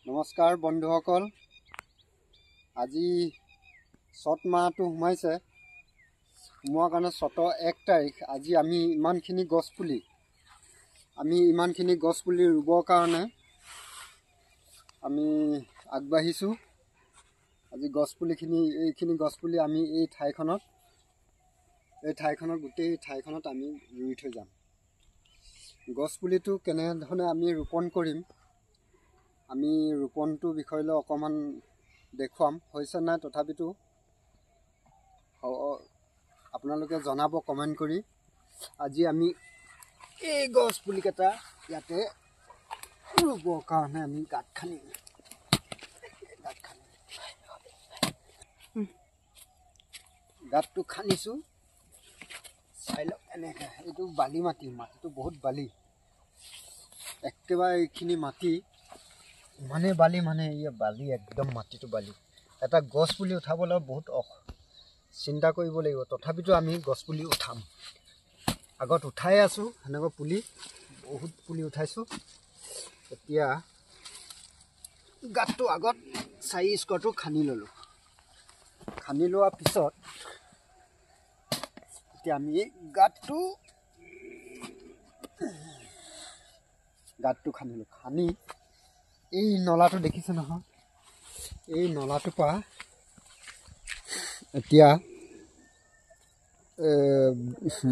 নমস্কাৰ বন্ধুসকল, আজি চত মাহটো সোমাইছে। সোমোৱাৰ কাৰণে চতৰ 1 তাৰিখ। আজি আমি ইমানখিনি গছপুলি ৰুবৰ কাৰণে আমি আগবাঢ়িছোঁ। আজি এইখিনি গছপুলি আমি এই ঠাইখনত গোটেই ঠাইখনত আমি ৰুই থৈ যাম। গছপুলিটো কেনেধৰণে আমি ৰোপণ কৰিম, আমি ৰোপণটোৰ বিষয়লৈ অকণমান দেখুৱাম। হৈছে নাই তথাপিতো আপোনালোকে জনাব কমেণ্ট কৰি। আজি আমি এই গছপুলিকেইটা ইয়াতে ৰুবৰ কাৰণে আমি গাঁত খান্দিম। গাঁতটো খান্দিছোঁ, চাই লওক। এনেকৈ এইটো বালি মাটিটো বহুত বালি। একেবাৰে এইখিনি মাটি ইমানেই বালি, বালি একদম মাটিটো বালি। এটা গছ পুলি উঠাবলৈ বহুত চিন্তা কৰিব লাগিব। তথাপিতো আমি গছ পুলি উঠাম। আগত উঠাই আছোঁ, সেনেকৈ বহুত পুলি উঠাইছোঁ। এতিয়া গাঁতটো আগত 4 স্কোৱাৰটো খান্দি ল'লোঁ। খান্দি লোৱাৰ পিছত এতিয়া আমি গাঁতটো খান্দিলোঁ। খান্দি এই নলাটো দেখিছে নহয়, এই নলাটোৰ পৰা এতিয়া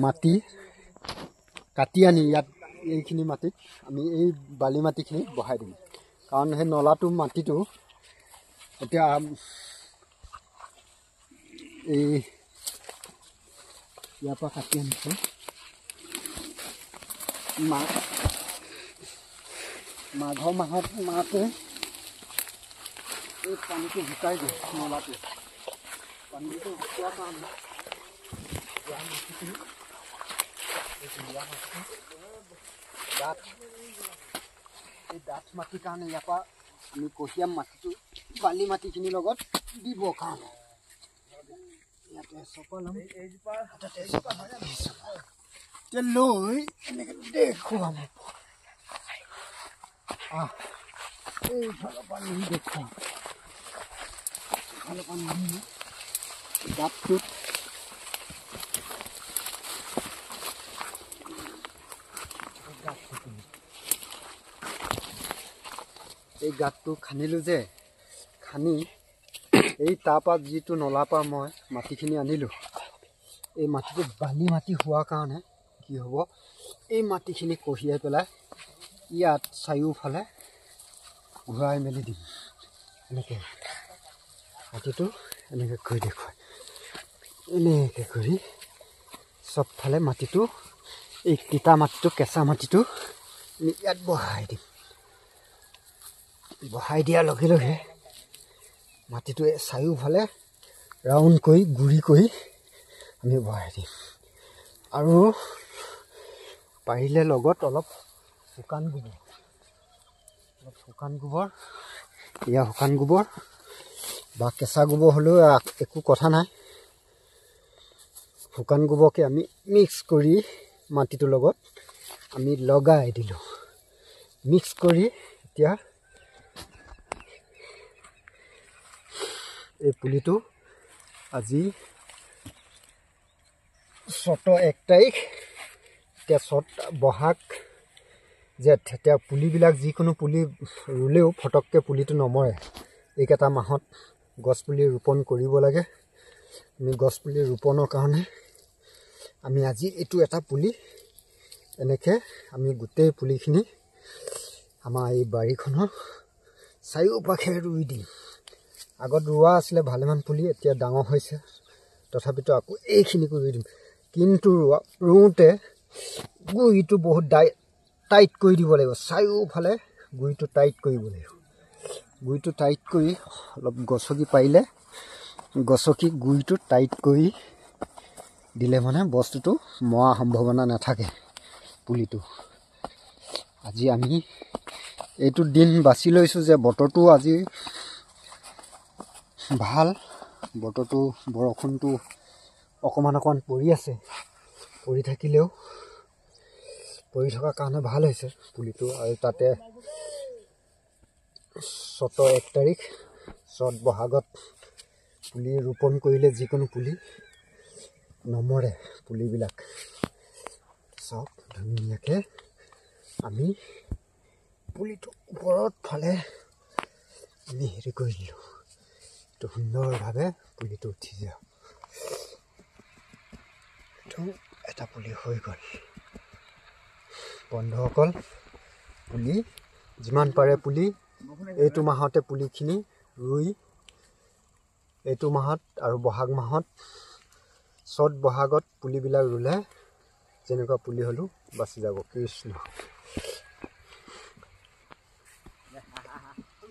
মাটি কাটি আনি ইয়াত এইখিনি মাটিত আমি এই বালি মাটিখিনি বহাই দিম। কাৰণ সেই নলাটো মাটিটো এতিয়া এই ইয়াৰ পৰা কাটি আনিছোঁ। মাঘৰ মাহতে এই পানীটো শুকাই দিয়ে। নলাটো পানীটো শুকোৱাৰ কাৰণে ডাঠ মাটিৰ কাৰণে ইয়াৰ পৰা আমি কঢ়িয়াম মাটিটো বালি মাটিখিনিৰ লগত দিবৰ কাৰণে। ইয়াতে চপালাম, লৈ এনেকৈ দেখুৱাম। এইফালৰ পৰা নি দেখুৱাম। এইফালৰ পৰা নি গাঁতটোত এই গাঁতটো খান্দিলোঁ যে, খান্দি এই তাৰপৰা যিটো নলাৰ পৰা মই মাটিখিনি আনিলোঁ, এই মাটিটো বালি মাটি হোৱাৰ কাৰণে কি হ'ব, এই মাটিখিনি কঢ়িয়াই পেলাই ইয়াত চাৰিওফালে ঘূৰাই মেলি দিম। এনেকৈ মাটিটো এনেকৈ কৰি দেখুৱাই, এনেকৈ কৰি চবফালে মাটিটো, এই তিতা মাটিটো, কেঁচা মাটিটো ইয়াত বহাই দিম। বহাই দিয়াৰ লগে লগে মাটিটো চাৰিওফালে ৰাউণ্ড কৰি গুৰি কৰি আমি বহাই দিম। আৰু পাৰিলে লগত অলপ শুকান গোবৰ বা কেঁচা গোবৰ হ'লেও একো কথা নাই। শুকান গোবৰকে আমি মিক্স কৰি মাটিটোৰ লগত আমি লগাই দিলোঁ। মিক্স কৰি এতিয়া এই পুলিটো আজি চতৰ 1 তাৰিখ। এতিয়া বহাগ জেঠ, এতিয়া পুলিবিলাক যিকোনো পুলি ৰুলেও ফটককৈ পুলিটো নমৰে। এইকেইটা মাহত গছপুলি ৰোপণ কৰিব লাগে। আমি গছপুলি ৰোপণৰ কাৰণে আমি আজি এইটো এটা পুলি এনেকৈ আমি গোটেই পুলিখিনি আমাৰ এই বাৰীখনৰ চাৰিওপাশে ৰুই দিম। আগত ৰোৱা আছিলে ভালেমান পুলি, এতিয়া ডাঙৰ হৈছে। তথাপিতো আকৌ এইখিনিকো ৰুই দিম। কিন্তু ৰুওঁতে গুৰিটো বহুত টাইট কৰি দিব লাগিব। চাৰিওফালে গুৰিটো টাইট কৰিব লাগিব। গুৰিটো টাইট কৰি অলপ গুৰিটো টাইট কৰি দিলে বস্তুটো মৰাৰ সম্ভাৱনা নাথাকে পুলিটো। আজি আমি এইটো দিন বাছি লৈছোঁ যে বতৰটো আজি ভাল। বতৰটো বৰষুণটো অকণমান পৰি আছে। পৰি থকাৰ কাৰণে ভাল হৈছে পুলিটো। আৰু তাতে চ'তৰ 1 তাৰিখ চ'ত বহাগত পুলি ৰোপণ কৰিলে যিকোনো পুলি নমৰে পুলিবিলাক চব ধুনীয়াকৈ আমি পুলিটো ওপৰত ফালে আমি হেৰি কৰি দিলোঁ এইটো সুন্দৰভাৱে পুলিটো উঠি যাওক এইটো এটা পুলি হৈ গ'ল বন্ধুসকল পুলি যিমান পাৰে পুলি এইটো মাহতে পুলিখিনি ৰুই এইটো মাহত আৰু বহাগ মাহত চ'ত বহাগত পুলিবিলাক ৰুলে যেনেকুৱা পুলি হ'লেও বাচি যাব কৃষ্ণ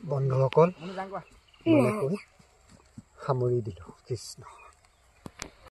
বন্ধুসকল মানে কৈ সামৰি দিলোঁ কৃষ্ণ